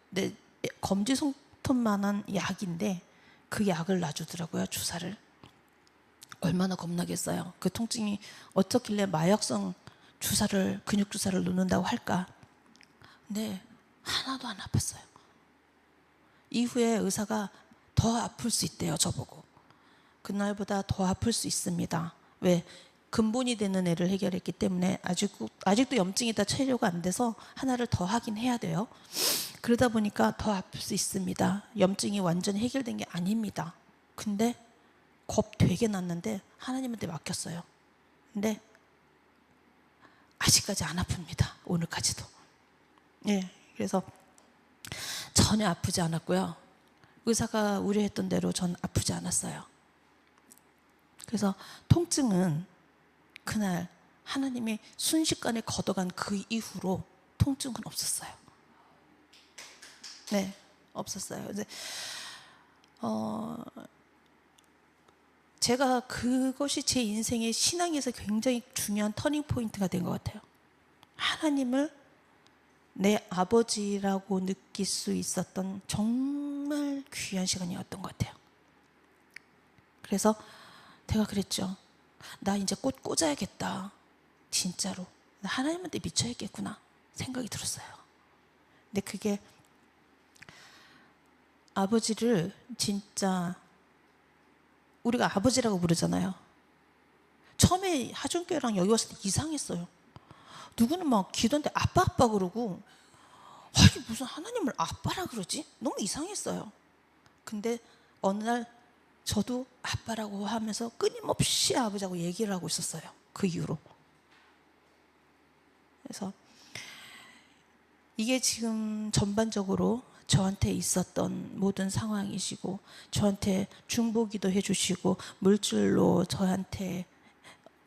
내 검지 손톱만한 약인데 그 약을 놔주더라고요. 주사를. 얼마나 겁나겠어요. 그 통증이 어떻길래 마약성 주사를 근육 주사를 놓는다고 할까. 근데 하나도 안 아팠어요. 이후에 의사가 더 아플 수 있대요. 저보고. 그날보다 더 아플 수 있습니다. 왜? 근본이 되는 애를 해결했기 때문에 아직도 염증이 다 치료가 안 돼서 하나를 더 하긴 해야 돼요. 그러다 보니까 더 아플 수 있습니다. 염증이 완전히 해결된 게 아닙니다. 근데 겁 되게 났는데 하나님한테 맡겼어요. 근데 아직까지 안 아픕니다. 오늘까지도. 예, 그래서 전혀 아프지 않았고요. 의사가 우려했던 대로 전 아프지 않았어요. 그래서 통증은 그날 하나님이 순식간에 걷어간 그 이후로 통증은 없었어요. 네, 없었어요. 이제 제가 그것이 제 인생의 신앙에서 굉장히 중요한 터닝 포인트가 된 것 같아요. 하나님을 내 아버지라고 느낄 수 있었던 정말 귀한 시간이었던 것 같아요. 그래서 제가 그랬죠. 나 이제 꽃 꽂아야겠다. 진짜로. 나 하나님한테 미쳐야겠구나 생각이 들었어요. 근데 그게 아버지를 진짜 우리가 아버지라고 부르잖아요. 처음에 하준교회랑 여기 왔을 때 이상했어요. 누구는 막 기도한테 아빠 그러고 아니 무슨 하나님을 아빠라 그러지? 너무 이상했어요. 근데 어느 날 저도 아빠라고 하면서 끊임없이 아버지하고 얘기를 하고 있었어요. 그 이후로. 그래서 이게 지금 전반적으로 저한테 있었던 모든 상황이시고 저한테 중보기도 해주시고 물질로 저한테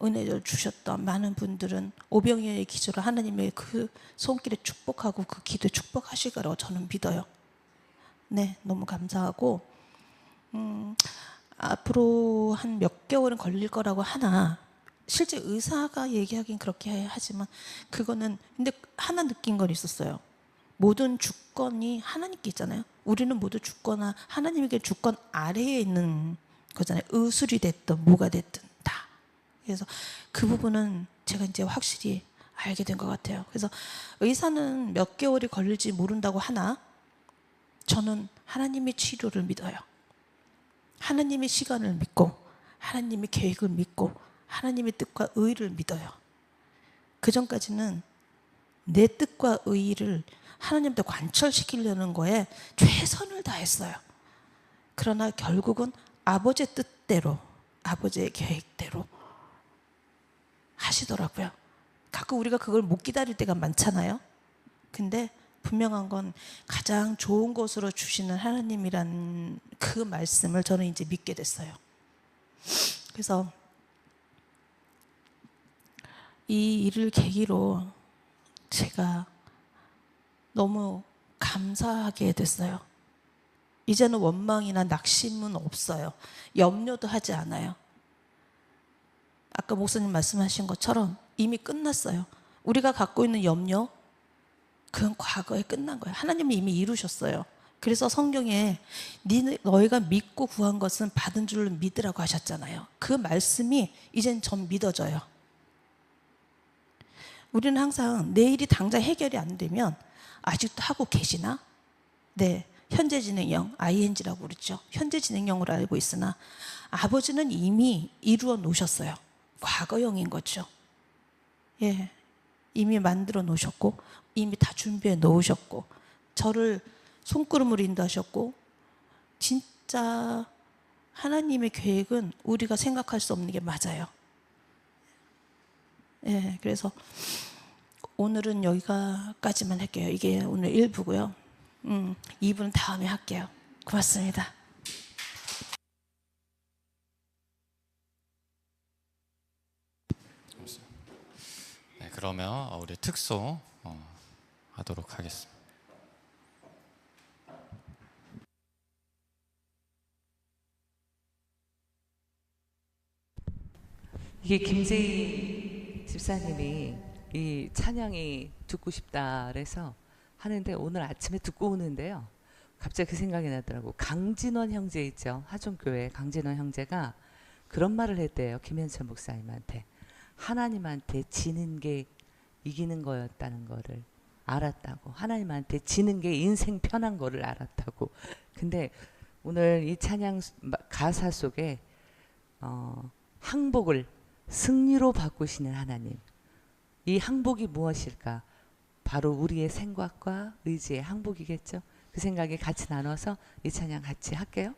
은혜를 주셨던 많은 분들은 오병이어의 기도로 하나님의 그 손길에 축복하고 그 기도에 축복하실 거라고 저는 믿어요. 네, 너무 감사하고 앞으로 한 몇 개월은 걸릴 거라고 하나 실제 의사가 얘기하긴 그렇게 하지만 그거는 근데 하나 느낀 건 있었어요. 모든 주권이 하나님께 있잖아요. 우리는 모두 주권아 하나님에게 주권 아래에 있는 거잖아요. 의술이 됐든 뭐가 됐든 다. 그래서 그 부분은 제가 이제 확실히 알게 된 것 같아요. 그래서 의사는 몇 개월이 걸릴지 모른다고 하나 저는 하나님의 치료를 믿어요. 하나님의 시간을 믿고 하나님의 계획을 믿고 하나님의 뜻과 의를 믿어요. 그 전까지는 내 뜻과 의를 하나님한테 관철시키려는 거에 최선을 다했어요. 그러나 결국은 아버지의 뜻대로, 아버지의 계획대로 하시더라고요. 가끔 우리가 그걸 못 기다릴 때가 많잖아요. 근데 분명한 건 가장 좋은 것으로 주시는 하나님이란 그 말씀을 저는 이제 믿게 됐어요. 그래서 이 일을 계기로 제가 너무 감사하게 됐어요. 이제는 원망이나 낙심은 없어요. 염려도 하지 않아요. 아까 목사님 말씀하신 것처럼 이미 끝났어요. 우리가 갖고 있는 염려, 그건 과거에 끝난 거예요. 하나님이 이미 이루셨어요. 그래서 성경에 너희가 믿고 구한 것은 받은 줄로 믿으라고 하셨잖아요. 그 말씀이 이젠 전 믿어져요. 우리는 항상 내일이 당장 해결이 안 되면 아직도 하고 계시나? 네, 현재 진행형, ing라고 그러죠. 현재 진행형으로 알고 있으나 아버지는 이미 이루어 놓으셨어요. 과거형인 거죠. 예, 이미 만들어 놓으셨고 이미 다 준비해 놓으셨고 저를 손구름으로 인도하셨고 진짜 하나님의 계획은 우리가 생각할 수 없는 게 맞아요. 예, 그래서 오늘은 여기까지만 할게요. 이게 오늘 1부고요. 2부는 다음에 할게요. 고맙습니다. 네, 그러면 우리 특소 하도록 하겠습니다. 이게 김재희 집사님이 이 찬양이 듣고 싶다 그래서 하는데 오늘 아침에 듣고 오는데요. 갑자기 그 생각이 나더라고. 강진원 형제 있죠. 하종교회 강진원 형제가 그런 말을 했대요. 김현철 목사님한테. 하나님한테 지는 게 이기는 거였다는 거를 알았다고. 하나님한테 지는 게 인생 편한 거를 알았다고. 근데 오늘 이 찬양 가사 속에 항복을 승리로 바꾸시는 하나님. 이 항복이 무엇일까? 바로 우리의 생각과 의지의 항복이겠죠. 그 생각에 같이 나눠서 이 찬양 같이 할게요.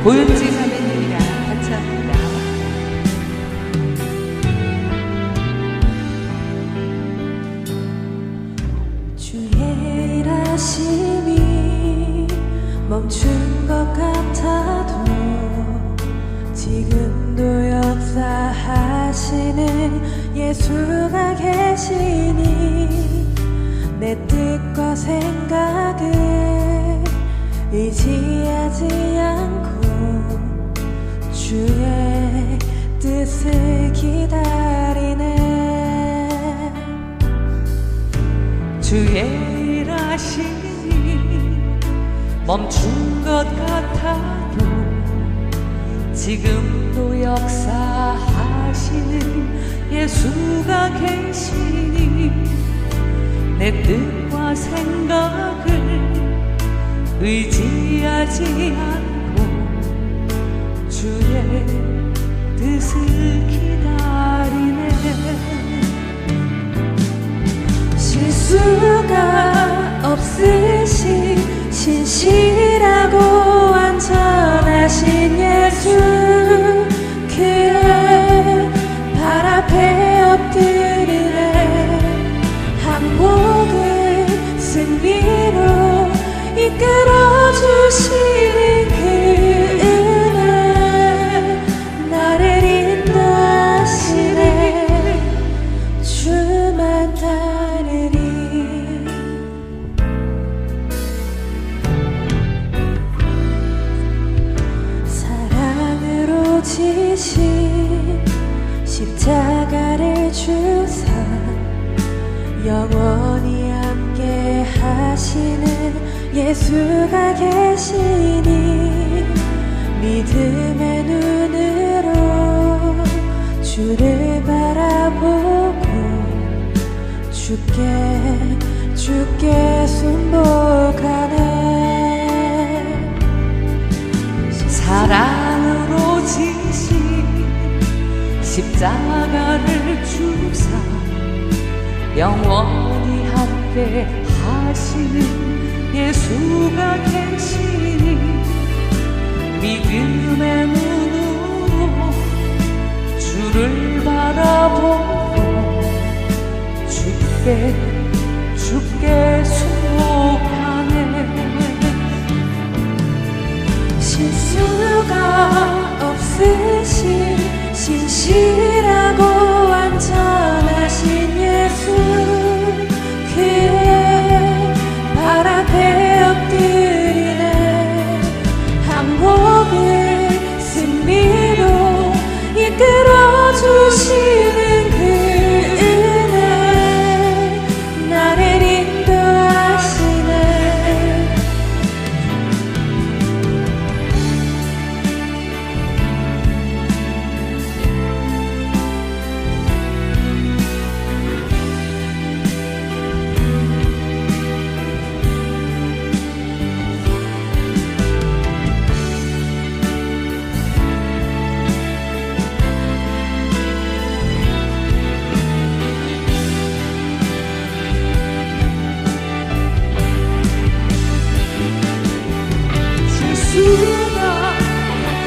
보혈지 가면이라 같이 합니다. 주의 일하심이 멈춘 것 같아도 지금도 역사하시는 예수가 계시니 내 뜻과 생각을 의지하지 않고 주의 뜻을 기다리네. 주의 일하심이 멈춘 것 같아도 지금도 역사하시는 예수가 계시니 내 뜻과 생각을 의지하지 않고 주의 뜻을 기다리네. 실수가 없으신 신실하고 완전하신 예수, 그의 발 앞에 엎드리네. 항복을 승리로 이끌어 주시는 그 은혜 나를 인도하시네. 주만 따르리. 사랑으로 지신 십자가를 주사 영원히 함께 하시는 예수가 계시니 믿음의 눈으로 주를 바라보고 주께 순복하네. 사랑으로 지신 십자가를 주사 영원히 함께 하시는 예수가 계시니 믿음의 눈으로 주를 바라보고 주께 순복하네. 실수가 없으신 신실하고 완전하신 예수, 그의 발 앞에 엎드리네. 항복을 승리로 이끌어 주시는 그 은혜, 나를 인도하시네. 실수가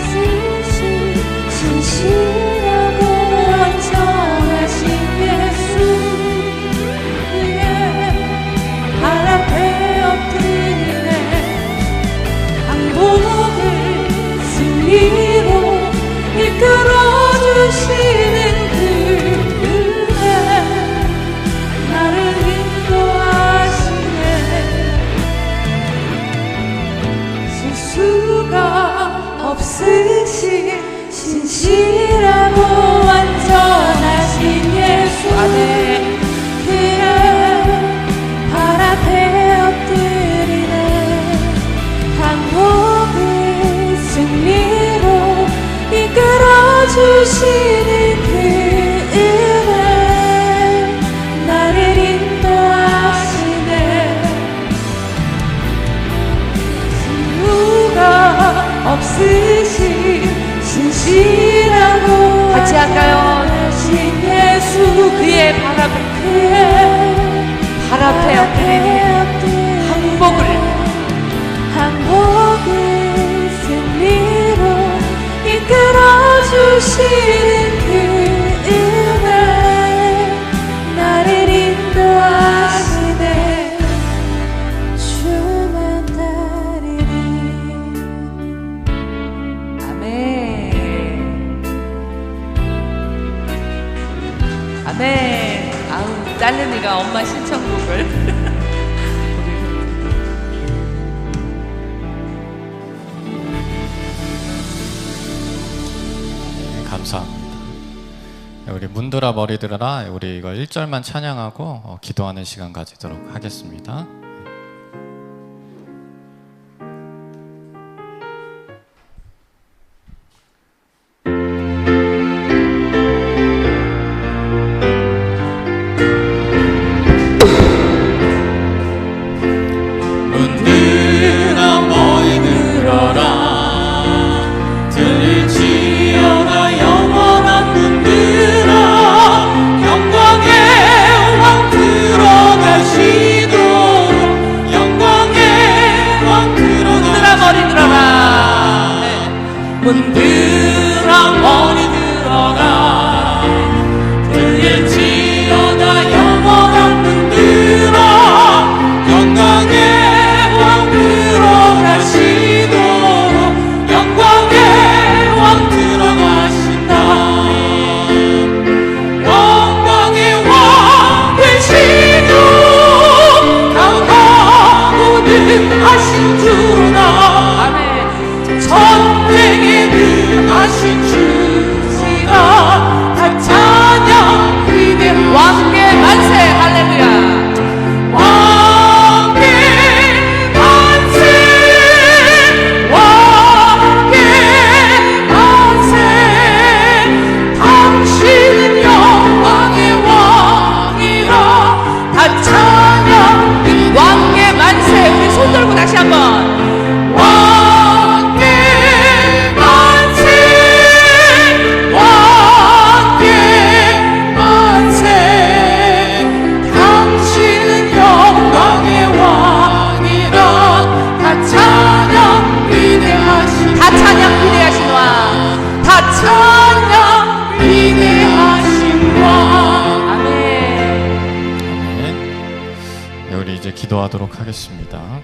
없으신 신실하고 완전하신 예수, 그의 발 앞에 엎드리네. 항복을 승리로 이끌어 주시는 그 은혜, 나를 인도하시네. 실수가 없으신 신실하고 완전하신 예수 안에 그의 발 앞에 엎드리네. 항복을 승리로 이끌어 주시는 그 은혜, 나를 인도하시네. 없으신 신실하고 같이 할까요? 완전하신 예수, 그의 발 앞에 엎드리니 항복을 승리로 이끌어 주시는 그 은혜, 나를 인도하시네. 주만 따르리. 아멘. 아우, 딸내미가 엄마 신청곡을. 감사합니다. 우리 문들아 머리들아, 우리 이거 1절만 찬양하고 기도하는 시간 가지도록 하겠습니다. 문들아 머리 들어라, 들을지어다 영원한 문들아, 영광의 왕 들어가시도록 기도하도록 하겠습니다.